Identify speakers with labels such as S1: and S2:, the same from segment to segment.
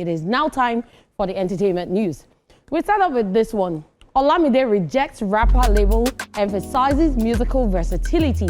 S1: it is now time for the entertainment news. We start off with this one. Olamide rejects rapper label, emphasizes musical versatility.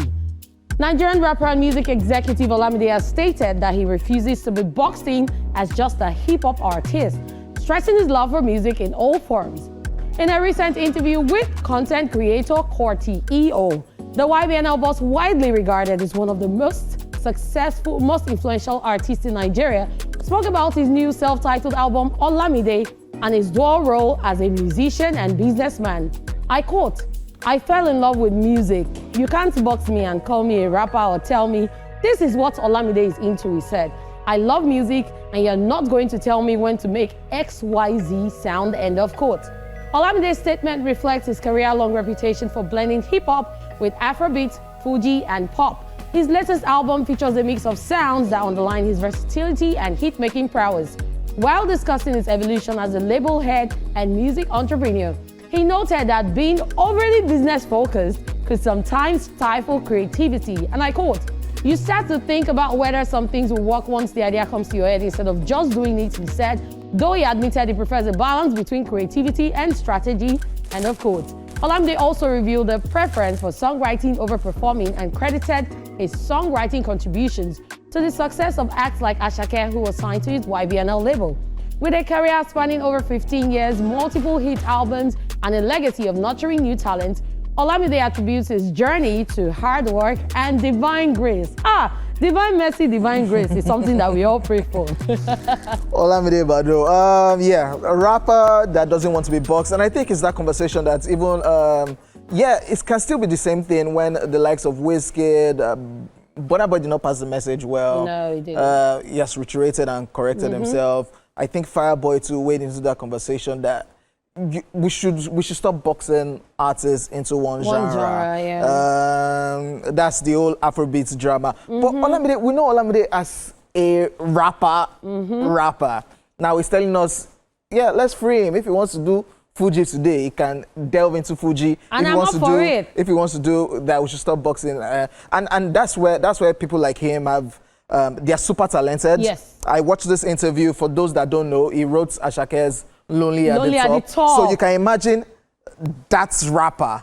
S1: Nigerian rapper and music executive Olamide has stated that he refuses to be boxed in as just a hip-hop artist, stressing his love for music in all forms. In a recent interview with content creator Corti EO, the YBNL boss, widely regarded as one of the most successful, most influential artists in Nigeria, spoke about his new self-titled album Olamide and his dual role as a musician and businessman. I quote, "I fell in love with music. You can't box me and call me a rapper or tell me this is what Olamide is into," he said. "I love music and you're not going to tell me when to make XYZ sound," end of quote. Olamide's statement reflects his career-long reputation for blending hip-hop with Afrobeats, Fuji, and pop. His latest album features a mix of sounds that underline his versatility and hit-making prowess. While discussing his evolution as a label head and music entrepreneur, he noted that being overly business-focused could sometimes stifle creativity. And I quote, "You start to think about whether some things will work once the idea comes to your head instead of just doing it," he said, though he admitted he prefers a balance between creativity and strategy, end of quote. Olamide also revealed a preference for songwriting over performing and credited his songwriting contributions to the success of acts like Asake, who was signed to his YBNL label. With a career spanning over 15 years, multiple hit albums, and a legacy of nurturing new talent, Olamide attributes his journey to hard work and divine grace. Divine mercy, divine grace is something that we all pray for.
S2: Olamide Baddo, yeah, a rapper that doesn't want to be boxed. And I think it's that conversation that even, it can still be the same thing when the likes of Wizkid, Burna Boy did not pass the message well.
S1: No, he didn't.
S2: Yes, reiterated and corrected himself. I think Fireboy too wade into that conversation that we should stop boxing artists into one genre.
S1: Yeah.
S2: That's the old Afrobeats drama. But Olamide, we know Olamide as a rapper. Now he's telling us, yeah, let's free him. If he wants to do Fuji today, he can delve into Fuji.
S1: And I'm up for it.
S2: If he wants to do that, we should stop boxing. And that's where people like him have. They are super talented.
S1: Yes.
S2: I watched this interview. For those that don't know, he wrote Ashake's Lonely at the Top. So you can imagine that's rapper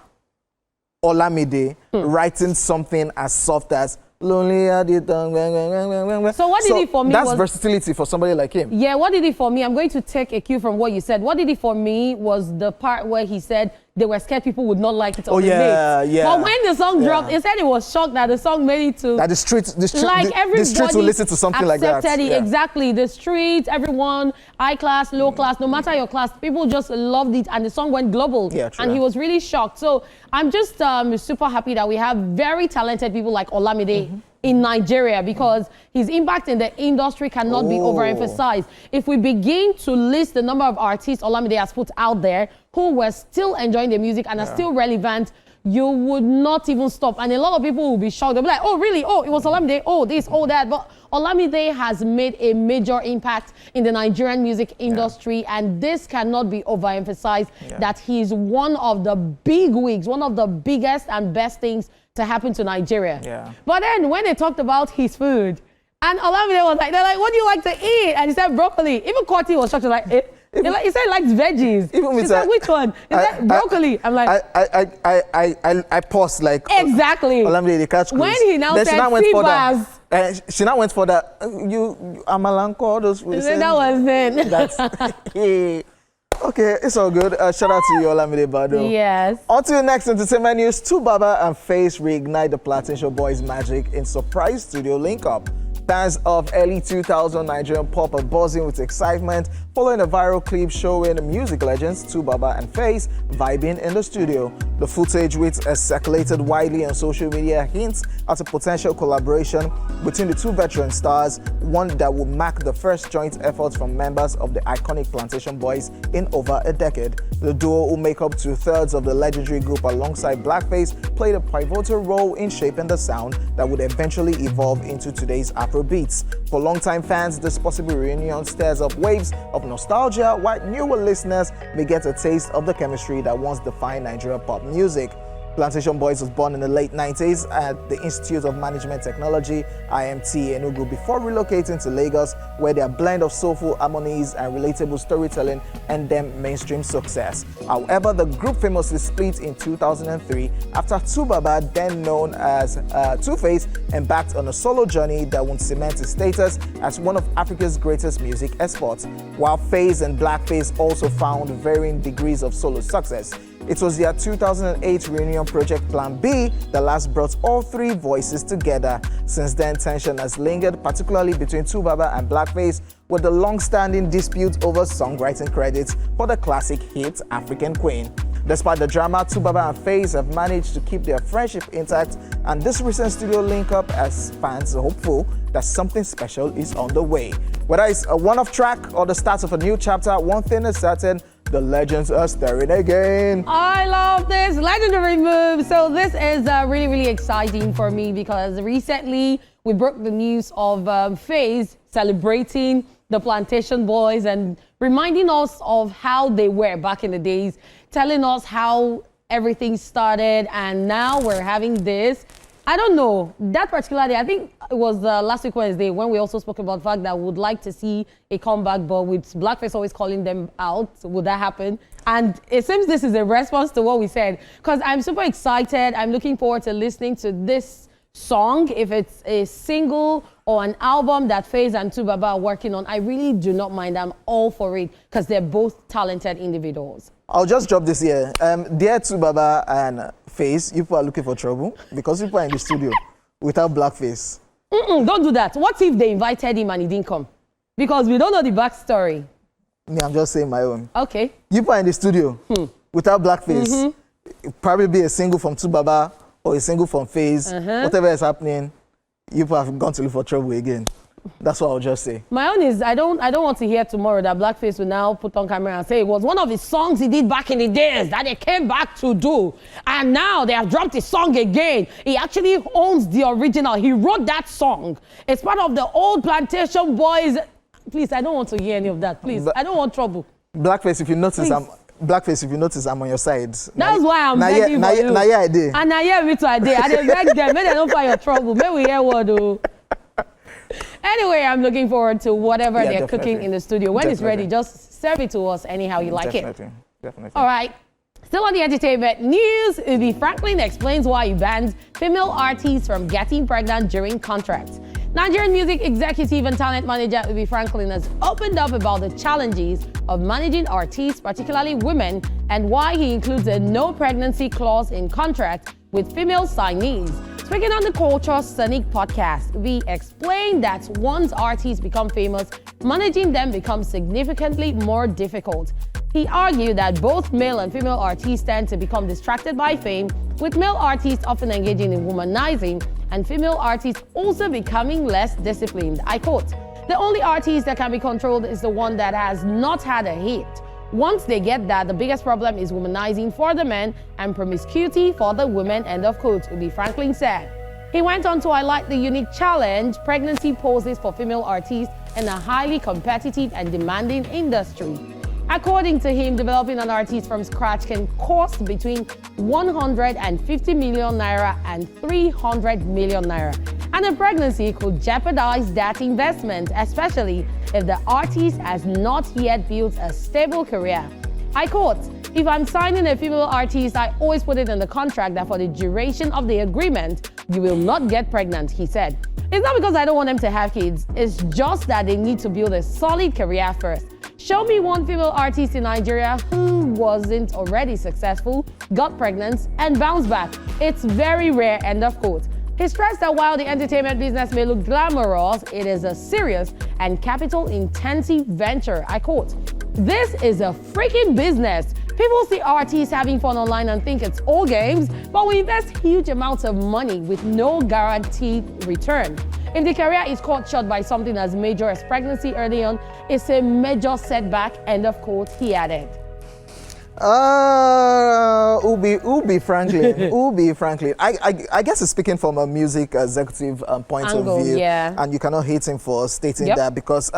S2: Olamide writing something as soft as Lonely at the Top.
S1: So what did he for me?
S2: That's versatility for somebody like him.
S1: Yeah, what did he for me? I'm going to take a cue from what you said. What did he for me was the part where he said they were scared people would not like it on the mix. But when the song dropped, he said he was shocked that the song made it to...
S2: That the streets will listen to something like that.
S1: Exactly. The streets, everyone, high class, low class, no matter your class, people just loved it and the song went global.
S2: Yeah, true.
S1: And he was really shocked. So I'm just super happy that we have very talented people like Olamide in Nigeria, because his impact in the industry cannot be overemphasized. If we begin to list the number of artists Olamide has put out there who were still enjoying the music and are still relevant, you would not even stop. And a lot of people will be shocked. They'll be like, oh, really? Oh, it was Olamide. Oh, this, oh, that. But Olamide has made a major impact in the Nigerian music industry, and this cannot be overemphasized, that he's one of the big wigs, one of the biggest and best things to happen to Nigeria. But then when they talked about his food, and Olamide was like, they're like, what do you like to eat? And he said broccoli. Even Corti was shocked, like, he said he likes veggies. He said, which one? He said broccoli. I'm like,
S2: I paused like,
S1: exactly.
S2: Olamide, the catch.
S1: When he now said Sibas,
S2: she now went for that. You Amalanko, all those.
S1: That was it.
S2: That's okay, it's all good. Shout out to you, Olamide Baddo.
S1: Yes.
S2: On to the next entertainment news. Baba and Face reignite the Plantation boys' magic in surprise studio link-up. Fans of early 2000 Nigerian pop are buzzing with excitement following a viral clip showing music legends Baba and Face vibing in the studio. The footage, which has circulated widely on social media, hints at a potential collaboration between the two veteran stars, one that will mark the first joint effort from members of the iconic Plantation boys in over a decade. The duo, who make up 2/3 of the legendary group alongside Blackface, played a pivotal role in shaping the sound that would eventually evolve into today's Afrobeats. For longtime fans, this possible reunion stirs up waves of nostalgia, while newer listeners may get a taste of the chemistry that once defined Nigerian pop music. Plantation Boys was born in the late 90s at the Institute of Management Technology, IMT, Enugu, before relocating to Lagos, where their blend of soulful harmonies and relatable storytelling earned them mainstream success. However, the group famously split in 2003 after Tubaba, then known as Two-Face, embarked on a solo journey that would cement his status as one of Africa's greatest music exports, while Face and Blackface also found varying degrees of solo success. It was their 2008 reunion project Plan B that last brought all three voices together. Since then, tension has lingered, particularly between Tubaba and Blackface, with the long-standing dispute over songwriting credits for the classic hit African Queen. Despite the drama, Tubaba and Face have managed to keep their friendship intact, and this recent studio link-up has fans hopeful that something special is on the way. Whether it's a one-off track or the start of a new chapter, one thing is certain: the legends are stirring again.
S1: I love this legendary move. So this is really, really exciting for me because recently we broke the news of Face celebrating the Plantation Boys and reminding us of how they were back in the days, telling us how everything started, and now we're having this. I don't know, that particular day, I think it was last week Wednesday when we also spoke about the fact that we would like to see a comeback, but with Blackface always calling them out, would that happen? And it seems this is a response to what we said, because I'm super excited. I'm looking forward to listening to this song. If it's a single or an album that Face and Tubaba are working on, I really do not mind. I'm all for it because they're both talented individuals.
S2: I'll just drop this here. Dear Tubaba and Face, you people are looking for trouble because people are in the studio without Blackface.
S1: Don't do that. What if they invited him and he didn't come? Because we don't know the backstory.
S2: Me, I'm just saying my own.
S1: Okay.
S2: You people are in the studio without Blackface. It'll probably be a single from Tubaba or a single from Face. Whatever is happening, you people have gone to look for trouble again. That's what I'll just say. My
S1: own is I don't want to hear tomorrow that Blackface will now put on camera and say it was one of his songs he did back in the days that they came back to do. And now they have dropped his song again. He actually owns the original. He wrote that song. It's part of the old Plantation Boys. Please, I don't want to hear any of that. Please, I don't want trouble.
S2: Blackface, if you notice, Blackface, if you notice, I'm on your side.
S1: That's why I'm begging for you.
S2: I did.
S1: And I hear me too, I did. I did beg them. May they don't find your trouble. May we hear what do. Anyway, I'm looking forward to whatever they're cooking in the studio. When it's ready, just serve it to us anyhow you like it.
S2: Definitely.
S1: All right. Still on the entertainment news, Ubi Franklin explains why he bans female artists from getting pregnant during contracts. Nigerian music executive and talent manager Ubi Franklin has opened up about the challenges of managing artists, particularly women, and why he includes a no pregnancy clause in contracts with female signees. Speaking on the Culture Sonic podcast, we explained that once artists become famous, managing them becomes significantly more difficult. He argued that both male and female artists tend to become distracted by fame, with male artists often engaging in womanizing and female artists also becoming less disciplined. I quote, "The only artist that can be controlled is the one that has not had a hit. Once they get that, the biggest problem is womanizing for the men and promiscuity for the women," end of quote, Ubi Franklin said. He went on to highlight the unique challenge pregnancy poses for female artists in a highly competitive and demanding industry. According to him, developing an artist from scratch can cost between 150 million naira and 300 million naira. And a pregnancy could jeopardize that investment, especially if the artist has not yet built a stable career. I quote, "If I'm signing a female artist, I always put it in the contract that for the duration of the agreement, you will not get pregnant," he said. "It's not because I don't want them to have kids. It's just that they need to build a solid career first. Show me one female artist in Nigeria who wasn't already successful, got pregnant, and bounced back. It's very rare," end of quote. He stressed that while the entertainment business may look glamorous, it is a serious and capital-intensive venture. I quote, "This is a freaking business. People see artists having fun online and think it's all games, but we invest huge amounts of money with no guaranteed return. If the career is caught short by something as major as pregnancy early on, it's a major setback," end of quote, he added.
S2: Ubi Franklin. Ubi Franklin. I guess it's speaking from a music executive point of view.
S1: Yeah.
S2: And you cannot hate him for stating that because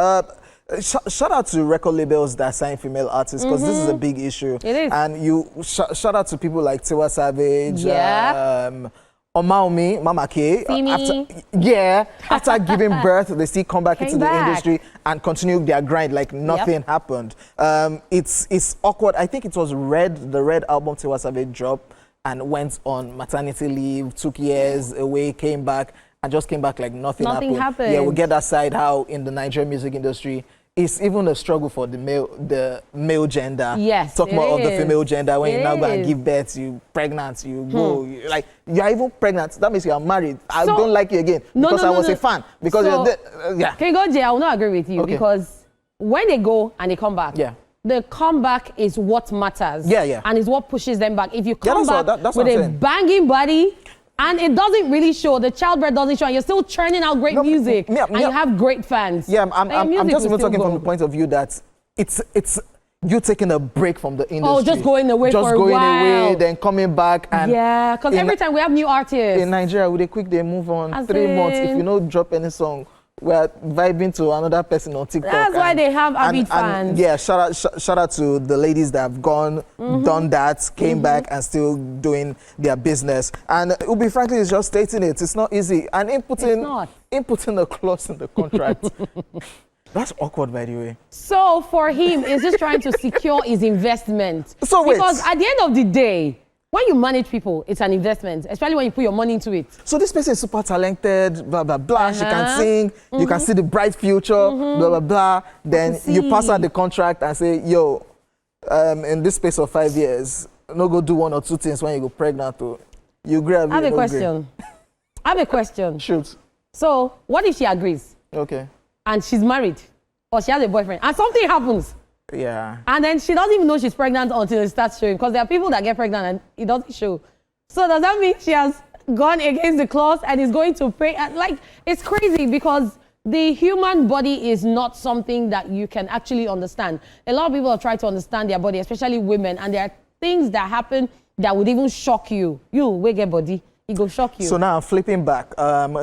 S2: Shout out to record labels that sign female artists, because this is a big issue.
S1: It is.
S2: And you shout out to people like Tiwa Savage, Omaomi, Mama K. After giving birth, they still come back into the industry and continue their grind like nothing happened. It's awkward. I think it was the Red album Tiwa Savage dropped and went on maternity leave, took years away, came back, and just came back like nothing happened. Yeah, we'll get that side how in the Nigerian music industry, it's even a struggle for the male gender.
S1: Yes,
S2: talk more of the female gender. When you now go and give birth, you pregnant, you go, you're even pregnant. That means you are married. I don't like you again because I was a fan. Because
S1: Can you go, Jay? I will not agree with you because when they go and they come back, the comeback is what matters. And is what pushes them back. If you come back with a banging body, and it doesn't really show, the childbirth doesn't show, and you're still churning out great music, and you have great fans.
S2: Yeah, I'm just even talking from the point of view that it's you taking a break from the industry.
S1: Oh, just going away for a while.
S2: Just going away, then coming back. And
S1: because every time we have new artists.
S2: In Nigeria, with a quick, they move on. 3 months, if you don't drop any song, we're vibing to another person on TikTok.
S1: That's why they have avid fans.
S2: Yeah, shout out to the ladies that have gone, done that, came back, and still doing their business. And Ubi, frankly, is just stating it. It's not easy. And inputting a clause in the contract. That's awkward, by the way.
S1: So for him, it's just trying to secure his investment. Because at the end of the day, when you manage people, it's an investment, especially when you put your money into it.
S2: So this person is super talented, blah, blah, blah. She can sing, you can see the bright future, blah, blah, blah. Then you pass out the contract and say, yo, in this space of 5 years, no go do 1 or 2 things when you go pregnant. You grab.
S1: I have a question. I have a question.
S2: Shoot.
S1: So what if she agrees?
S2: Okay.
S1: And she's married, or she has a boyfriend, and something happens.
S2: Yeah.
S1: And then she doesn't even know she's pregnant until it starts showing, because there are people that get pregnant and it doesn't show. So does that mean she has gone against the clause and is going to pay? Like, it's crazy because the human body is not something that you can actually understand. A lot of people have tried to understand their body, especially women, and there are things that happen that would even shock you. You wake your body, it will shock you.
S2: So now I'm flipping back.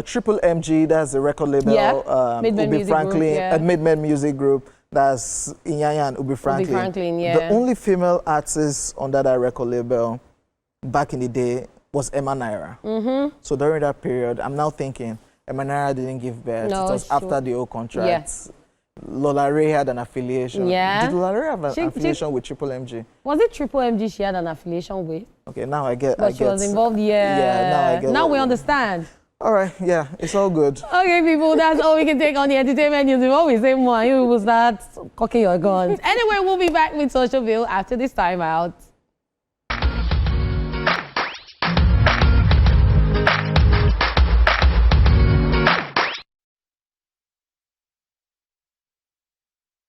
S2: Triple MG, that's the record label. Ubi Franklin, Mid-Men Music Group. That's Inyanya and Ubi Franklin. The only female artist under that record label back in the day was Emma Naira. So during that period, I'm now thinking Emma Naira didn't give birth. It was after the old contract. Lola Ray had an affiliation. Did Lola Ray have an affiliation with Triple MG?
S1: Was it Triple MG she had an affiliation with?
S2: Okay, now I get.
S1: But she was involved,
S2: now I get.
S1: Now we understand.
S2: All right, yeah, it's all good.
S1: Okay, people, that's all we can take on the entertainment news. We always say more, you will start cocking your guns. Anyway, we'll be back with Social Bill after this time out.